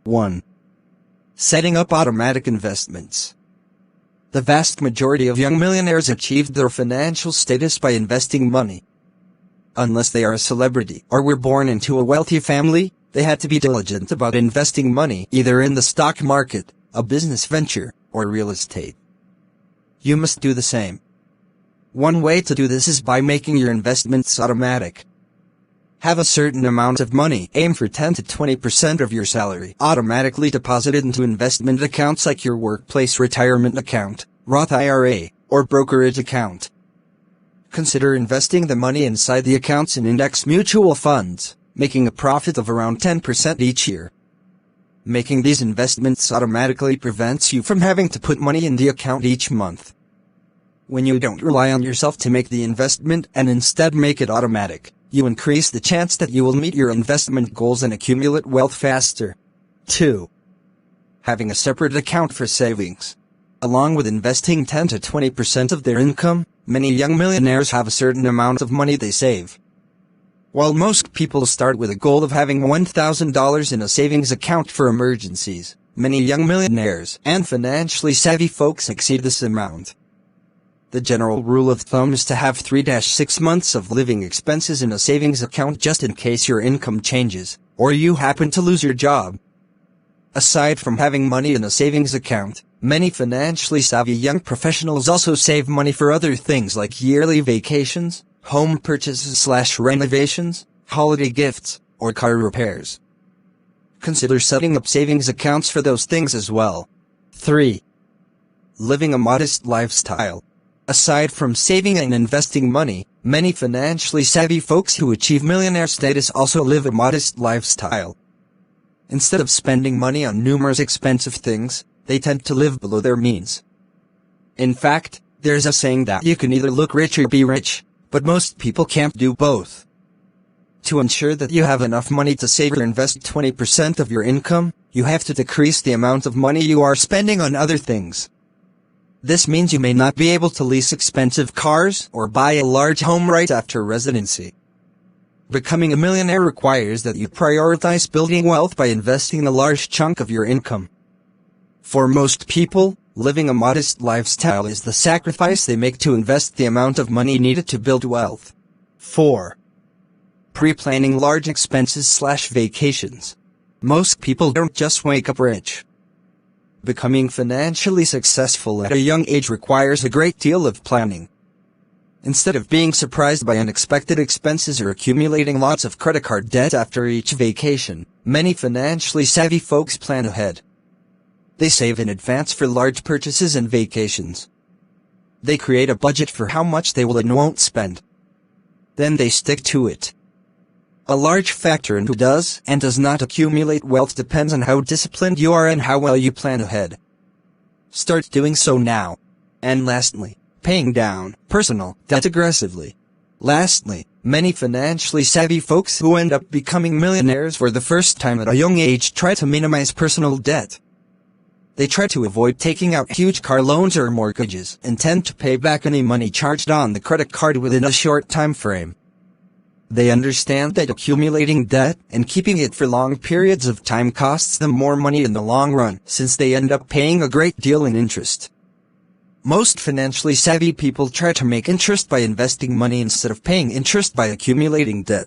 1. Setting up automatic investments. The vast majority of young millionaires achieved their financial status by investing money. Unless they are a celebrity or were born into a wealthy family, they had to be diligent about investing money either in the stock market, a business venture, or real estate. You must do the same. One way to do this is by making your investments automatic. Have a certain amount of money, aim for 10 to 20% of your salary, automatically deposited into investment accounts like your workplace retirement account, Roth IRA, or brokerage account. Consider investing the money inside the accounts in index mutual funds, making a profit of around 10% each year. Making these investments automatically prevents you from having to put money in the account each month. When you don't rely on yourself to make the investment and instead make it automatic, you increase the chance that you will meet your investment goals and accumulate wealth faster. 2. Having a separate account for savings. Along with investing 10 to 20% of their income, many young millionaires have a certain amount of money they save. While most people start with a goal of having $1,000 in a savings account for emergencies, many young millionaires and financially savvy folks exceed this amount. The general rule of thumb is to have 3-6 months of living expenses in a savings account just in case your income changes, or you happen to lose your job. Aside from having money in a savings account, many financially savvy young professionals also save money for other things like yearly vacations, home purchases/renovations, holiday gifts, or car repairs. Consider setting up savings accounts for those things as well. 3. Living a modest lifestyle. Aside from saving and investing money, many financially savvy folks who achieve millionaire status also live a modest lifestyle. Instead of spending money on numerous expensive things, they tend to live below their means. In fact, there's a saying that you can either look rich or be rich, but most people can't do both. To ensure that you have enough money to save or invest 20% of your income, you have to decrease the amount of money you are spending on other things. This means you may not be able to lease expensive cars or buy a large home right after residency. Becoming a millionaire requires that you prioritize building wealth by investing a large chunk of your income. For most people, living a modest lifestyle is the sacrifice they make to invest the amount of money needed to build wealth. 4. Pre-planning large expenses/vacations. Most people don't just wake up rich. Becoming financially successful at a young age requires a great deal of planning. Instead of being surprised by unexpected expenses or accumulating lots of credit card debt after each vacation, many financially savvy folks plan ahead. They save in advance for large purchases and vacations. They create a budget for how much they will and won't spend. Then they stick to it. A large factor in who does and does not accumulate wealth depends on how disciplined you are and how well you plan ahead. Start doing so now. And lastly, paying down personal debt aggressively. Lastly, many financially savvy folks who end up becoming millionaires for the first time at a young age try to minimize personal debt. They try to avoid taking out huge car loans or mortgages and tend to pay back any money charged on the credit card within a short time frame. They understand that accumulating debt and keeping it for long periods of time costs them more money in the long run, since they end up paying a great deal in interest. Most financially savvy people try to make interest by investing money instead of paying interest by accumulating debt.